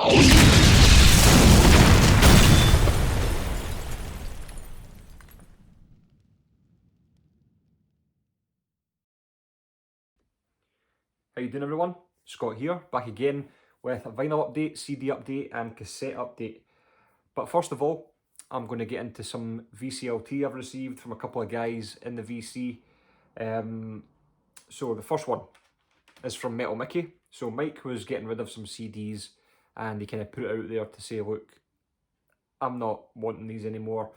How you doing, everyone? Scott here, back again with a vinyl update, CD update and cassette update. But first of all, I'm going to get into some VCLT I've received from a couple of guys in the VC. So the first one is from Metal Mickey. So Mike was getting rid of some CDs and he kind of put it out there to say, look, I'm not wanting these anymore.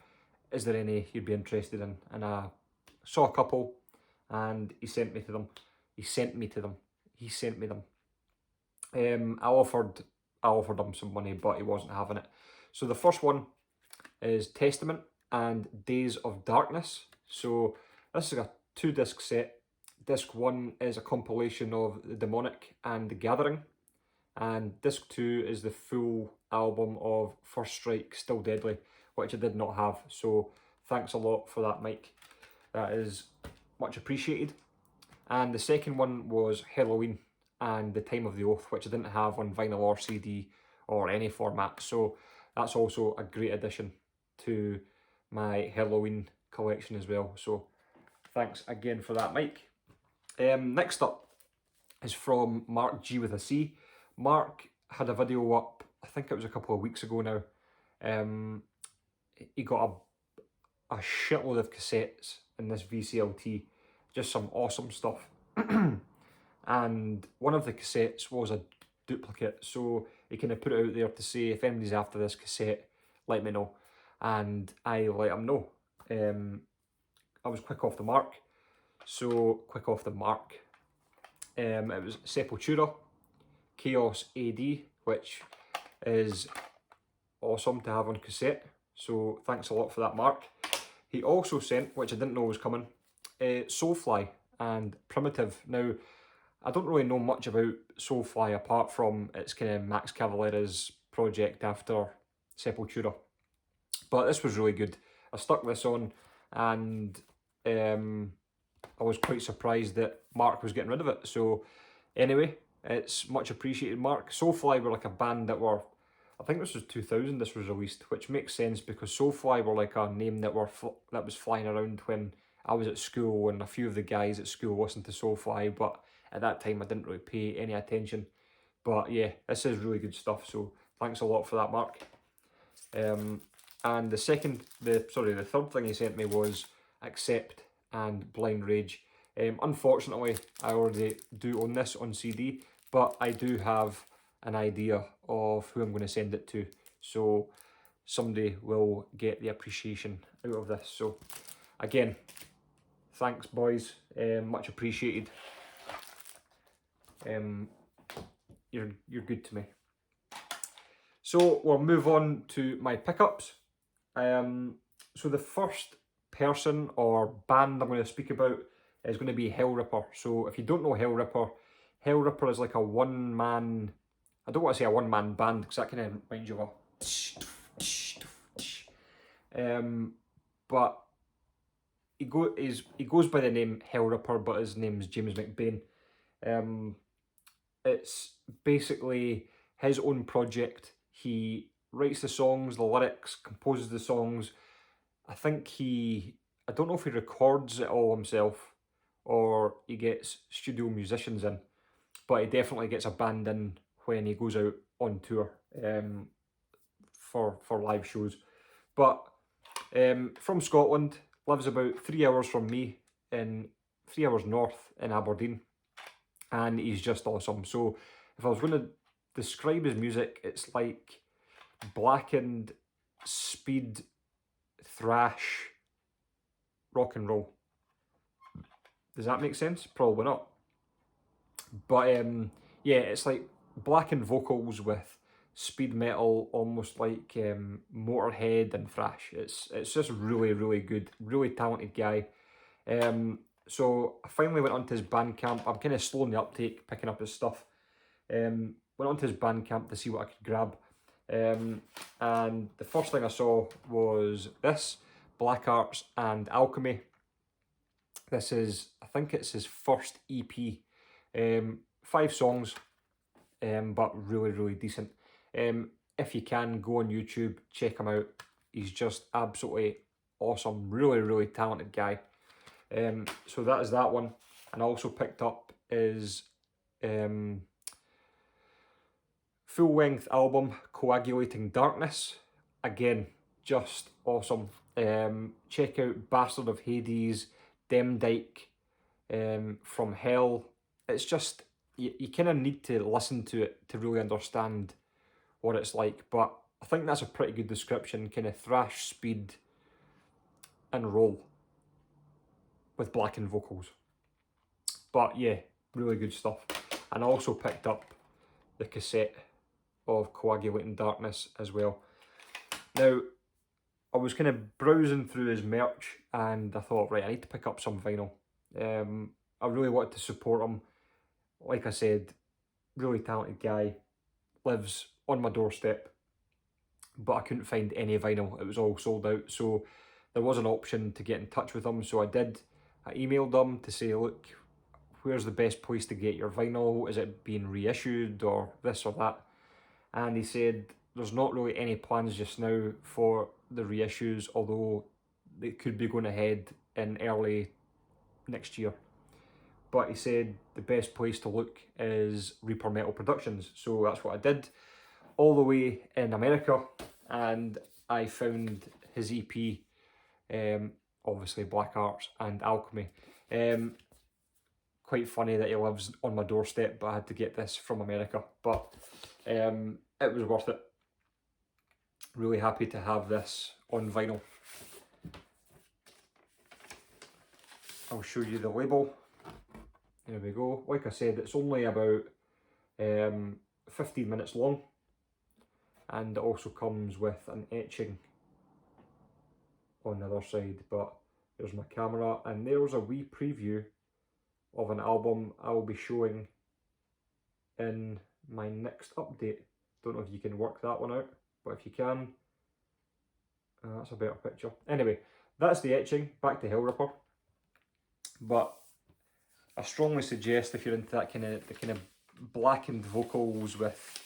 Is there any you'd be interested in? And I saw a couple and he sent me them. I offered him some money, but he wasn't having it. So the first one is Testament and Days of Darkness. So this is a 2-disc set. Disc 1 is a compilation of The Demonic and The Gathering, and disc 2 is the full album of First Strike, Still Deadly, which I did not have. So thanks a lot for that, Mike. That is much appreciated. And the second one was Halloween and The Time of the Oath, which I didn't have on vinyl or CD or any format. So that's also a great addition to my Halloween collection as well. So thanks again for that, Mike. Next up is from Mark G with a C. Mark had a video up, I think it was a couple of weeks ago now. He got a shitload of cassettes in this VCLT. Just some awesome stuff. And one of the cassettes was a duplicate, so he kind of put it out there to say, if anybody's after this cassette, let me know. And I let him know. I was quick off the mark. It was Sepultura, Chaos AD, which is awesome to have on cassette. So thanks a lot for that, Mark. He also sent, which I didn't know was coming, Soulfly and Primitive. Now, I don't really know much about Soulfly apart from it's kind of Max Cavalera's project after Sepultura, but this was really good. I stuck this on and I was quite surprised that Mark was getting rid of it. So anyway, it's much appreciated, Mark. Soulfly were like a band that were, I think this was 2000 this was released, which makes sense because Soulfly were like a name that was flying around when I was at school, and a few of the guys at school listened to Soulfly, but at that time I didn't really pay any attention. But yeah, this is really good stuff, so thanks a lot for that, Mark. And the third thing he sent me was Accept and Blind Rage. Unfortunately, I already do own this on CD, but I do have an idea of who I'm going to send it to, so somebody will get the appreciation out of this. So again, thanks, boys. Much appreciated. You're good to me. So we'll move on to my pickups. So the first person or band I'm going to speak about is going to be Hellripper. So if you don't know Hellripper is like a one-man, I don't want to say a one-man band because that kind of reminds you of but he goes by the name Hellripper, but his name's James McBain. It's basically his own project. He writes the songs, the lyrics, composes the songs. I don't know if he records it all himself or he gets studio musicians in, but he definitely gets a band in when he goes out on tour for live shows. But from Scotland, lives about 3 hours from me, 3 hours north in Aberdeen, and he's just awesome. So if I was going to describe his music, it's like blackened speed thrash rock and roll. Does that make sense? Probably not. But yeah, it's like blackened vocals with speed metal, almost like Motorhead and thrash. It's just really, really good, really talented guy. So I finally went onto his Bandcamp. I'm kind of slow in the uptake, picking up his stuff. Went onto his Bandcamp to see what I could grab. And the first thing I saw was this, Black Arts and Alchemy. This is, I think it's his first EP. 5 songs, but really, really decent. If you can, go on YouTube, check him out. He's just absolutely awesome, really, really talented guy. So that is that one. And I also picked up his full-length album, Coagulating Darkness. Again, just awesome. Check out Bastard of Hades, Demdike, From Hell. It's just, you kind of need to listen to it to really understand what it's like. But I think that's a pretty good description, kind of thrash, speed, and roll with blackened vocals. But yeah, really good stuff. And I also picked up the cassette of Coagulating Darkness as well. Now, I was kind of browsing through his merch and I thought, right, I need to pick up some vinyl. I really wanted to support him. Like I said, really talented guy, lives on my doorstep, but I couldn't find any vinyl. It was all sold out. So there was an option to get in touch with him. So I did. I emailed him to say, look, where's the best place to get your vinyl? Is it being reissued or this or that? And he said, there's not really any plans just now for the reissues, although they could be going ahead in early next year. But he said the best place to look is Reaper Metal Productions. So that's what I did, all the way in America, and I found his EP, obviously Black Arts and Alchemy. Quite funny that he lives on my doorstep, but I had to get this from America. But it was worth it. Really happy to have this on vinyl. I'll show you the label. There we go. Like I said, it's only about 15 minutes long, and it also comes with an etching on the other side. But there's my camera, and there's a wee preview of an album I will be showing in my next update. Don't know if you can work that one out, but if you can, that's a better picture. Anyway, that's the etching. Back to Hellripper. But I strongly suggest, if you're into that kind of blackened vocals with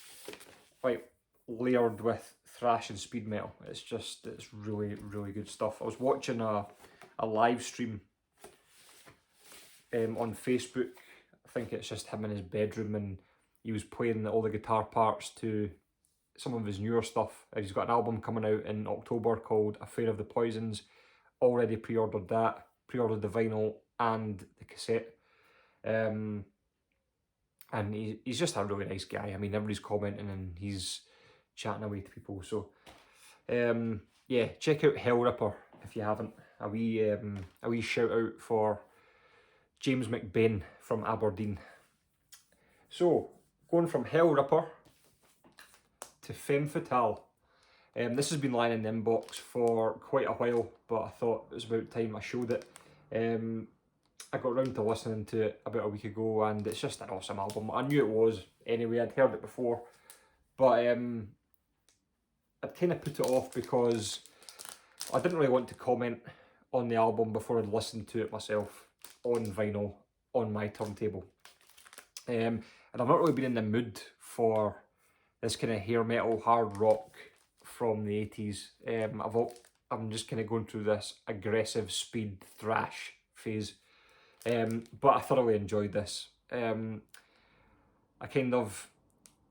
like layered with thrash and speed metal, it's really, really good stuff. I was watching a live stream on Facebook. I think it's just him in his bedroom, and he was playing all the guitar parts to some of his newer stuff. He's got an album coming out in October called Affair of the Poisons. Already pre-ordered that, pre-ordered the vinyl and the cassette. And he's just a really nice guy. I mean, everybody's commenting and he's chatting away to people. So yeah, check out Hellripper if you haven't. A wee shout out for James McBain from Aberdeen. So, going from Hellripper to Femme Fatale. This has been lying in the inbox for quite a while, but I thought it was about time I showed it. I got round to listening to it about a week ago, and it's just an awesome album. I knew it was anyway, I'd heard it before, but I'd kind of put it off because I didn't really want to comment on the album before I'd listened to it myself on vinyl on my turntable. And I've not really been in the mood for this kind of hair metal hard rock from the 80s. I'm just kind of going through this aggressive speed thrash phase. But I thoroughly enjoyed this. The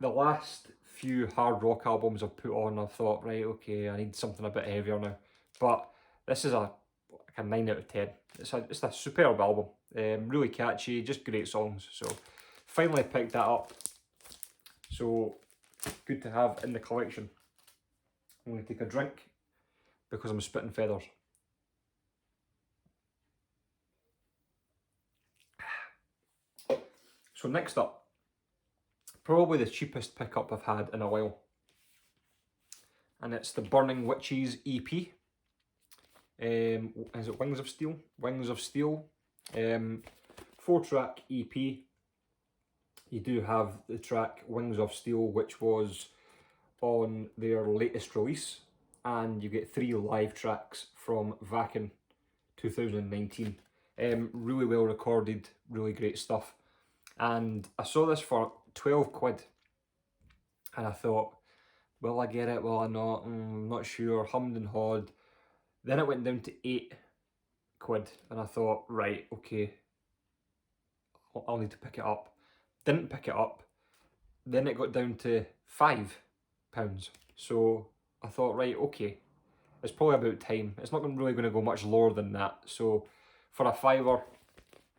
last few hard rock albums I've put on, I've thought, right, okay, I need something a bit heavier now. But this is like a 9 out of 10. It's a superb album. Really catchy, just great songs. So finally picked that up. So good to have in the collection. I'm going to take a drink because I'm spitting feathers. So next up, probably the cheapest pickup I've had in a while, and it's the Burning Witches EP. Is it Wings of Steel? Wings of Steel. 4-track EP. You do have the track Wings of Steel, which was on their latest release, and you get 3 live tracks from Vakken 2019. Really well recorded, really great stuff. And I saw this for 12 quid, and I thought, will I get it, will I not, not sure, hummed and hawed. Then it went down to £8, and I thought, right, okay, I'll need to pick it up. Didn't pick it up. Then it got down to £5. So I thought, right, okay, it's probably about time. It's not really going to go much lower than that. So for a fiver,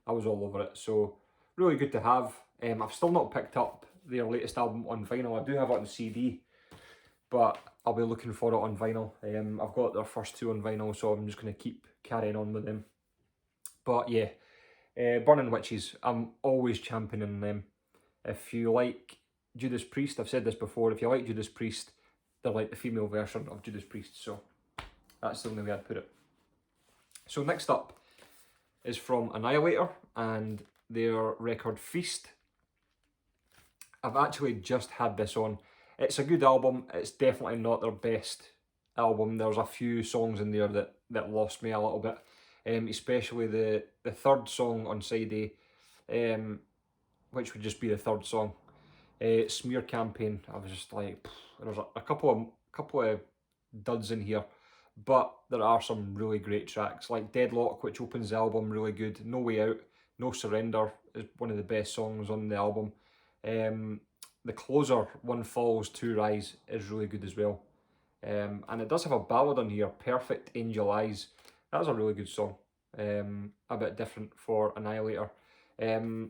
I was all over it. So really good to have. I've still not picked up their latest album on vinyl. I do have it on CD, but I'll be looking for it on vinyl. I've got their first two on vinyl, so I'm just going to keep carrying on with them. But yeah, Burning Witches, I'm always championing them. If you like Judas Priest, I've said this before, if you like Judas Priest, they're like the female version of Judas Priest, so that's the only way I'd put it. So next up is from Annihilator and their record Feast. I've actually just had this on. It's a good album. It's definitely not their best album. There's a few songs in there that lost me a little bit, especially the third song on side A, which would just be the third song. Smear Campaign. I was just like, there's a couple of duds in here, but there are some really great tracks, like Deadlock, which opens the album, really good. No Way Out, No Surrender is one of the best songs on the album. The closer, One Falls, Two Rise, is really good as well. And it does have a ballad on here, Perfect Angel Eyes. That's a really good song. A bit different for Annihilator. There's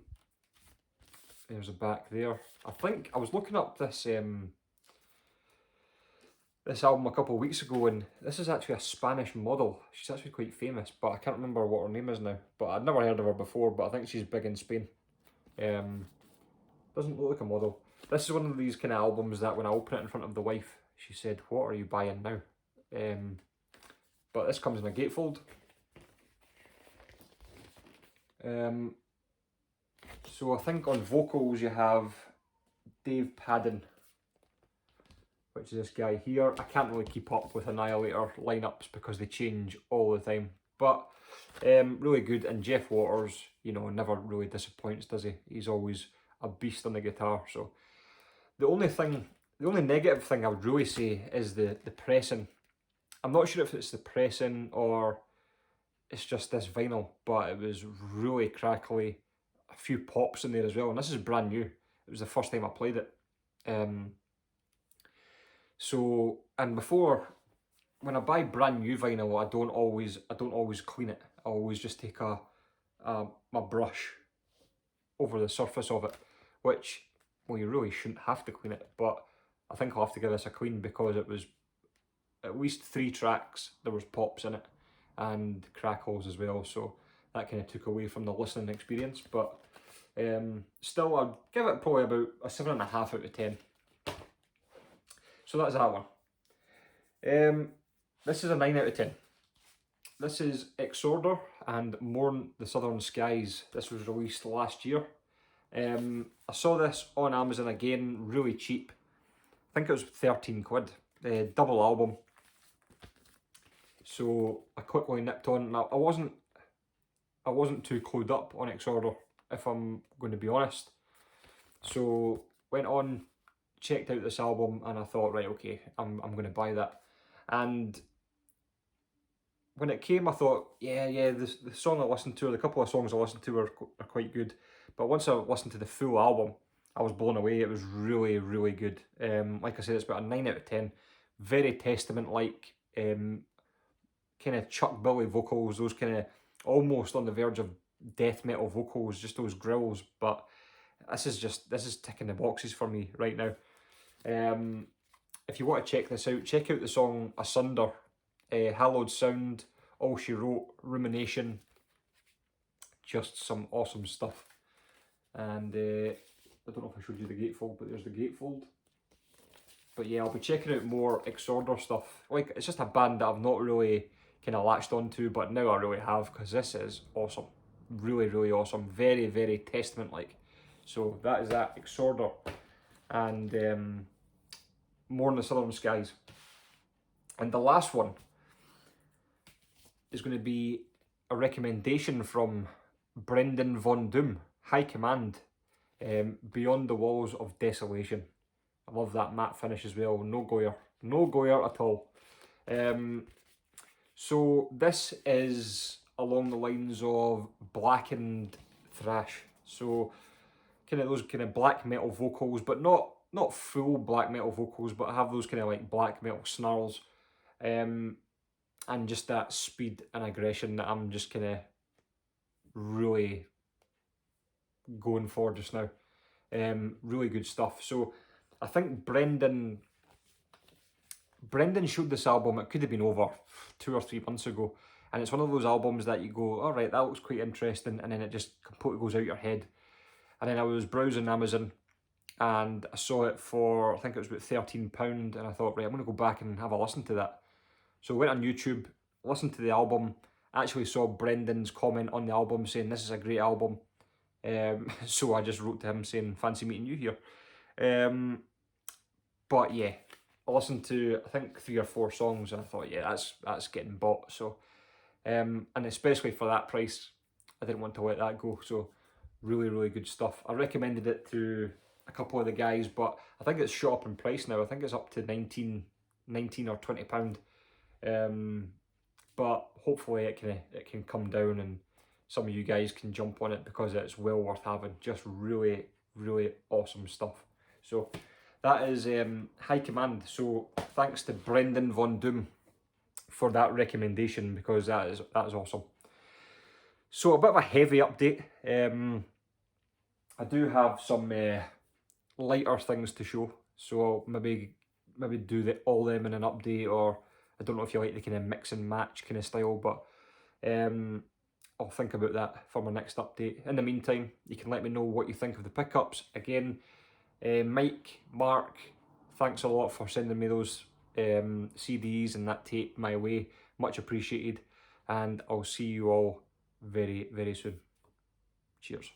a back there. I think I was looking up this this album a couple of weeks ago, and this is actually a Spanish model. She's actually quite famous, but I can't remember what her name is now. But I'd never heard of her before, but I think she's big in Spain. Doesn't look like a model. This is one of these kind of albums that when I open it in front of the wife, she said, "What are you buying now?" But this comes in a gatefold. So I think on vocals you have Dave Padden, which is this guy here. I can't really keep up with Annihilator lineups because they change all the time. But really good. And Jeff Waters, you know, never really disappoints, does he? He's always a beast on the guitar. So the only negative thing I would really say is the pressing. I'm not sure if it's the pressing or it's just this vinyl, but it was really crackly. A few pops in there as well, and this is brand new. It was the first time I played it. So, and before, when I buy brand new vinyl, I don't always clean it. I always just take my brush over the surface of it, which, well, you really shouldn't have to clean it, but I think I'll have to give this a clean because it was at least 3 tracks. There was pops in it and crackles as well, so that kind of took away from the listening experience. But still, I'd give it probably about a 7.5 out of 10. So that's that one. This is a 9 out of 10. This is Exhorder and Mourn the Southern Skies. This was released last year. I saw this on Amazon again, really cheap. I think it was £13. Double album. So I quickly nipped on. Now I wasn't too clued up on Exhorder, if I'm going to be honest. So went on, checked out this album, and I thought, right, okay, I'm going to buy that. And when it came, I thought, yeah, the song I listened to, or the couple of songs I listened to are quite good. But once I listened to the full album, I was blown away. It was really, really good. Like I said, it's about a 9 out of 10. Very Testament-like, kind of Chuck Billy vocals, those kind of almost on the verge of death metal vocals, just those growls. But this is ticking the boxes for me right now. If you want to check this out, check out the song Asunder, Hallowed Sound, All She Wrote, Rumination. Just some awesome stuff. And I don't know if I showed you the gatefold, but there's the gatefold. But yeah, I'll be checking out more Exhorder stuff. Like, it's just a band that I've not really kind of latched onto, but now I really have, because this is awesome. Really, really awesome. Very, very Testament-like. So that is that, Exhorder. And Mourn the Southern Skies. And the last one is going to be a recommendation from Brendan Von Doom, High Command, Beyond the Walls of Desolation. I love that matte finish as well. No goyer. No goyer at all. So this is along the lines of blackened thrash. So kind of those kind of black metal vocals, but not full black metal vocals, but have those kind of like black metal snarls. And just that speed and aggression that I'm just kind of really going for just now. Really good stuff. So I think Brendan showed this album, it could have been over 2 or 3 months ago, and it's one of those albums that you go, all right, that looks quite interesting, and then it just completely goes out your head. And then I was browsing Amazon and I saw it for, I think it was about £13, and I thought, right, I'm going to go back and have a listen to that. So I went on YouTube, listened to the album, actually saw Brendan's comment on the album saying this is a great album. So I just wrote to him saying, fancy meeting you here. But yeah, I listened to, I think, 3 or 4 songs, and I thought, yeah, that's getting bought. So, and especially for that price, I didn't want to let that go. So really, really good stuff. I recommended it to a couple of the guys, but I think it's shot up in price now. I think it's up to 19 or £20. But hopefully it can come down and some of you guys can jump on it, because it's well worth having. Just really, really awesome stuff. So that is High Command. So thanks to Brendan Von Doom for that recommendation, because that is awesome. So a bit of a heavy update. I do have some lighter things to show. So I'll maybe do all them in an update, or I don't know if you like the kind of mix and match kind of style, but I'll think about that for my next update. In the meantime, you can let me know what you think of the pickups. Again, Mike, Mark, thanks a lot for sending me those CDs and that tape my way. Much appreciated. And I'll see you all very, very soon. Cheers.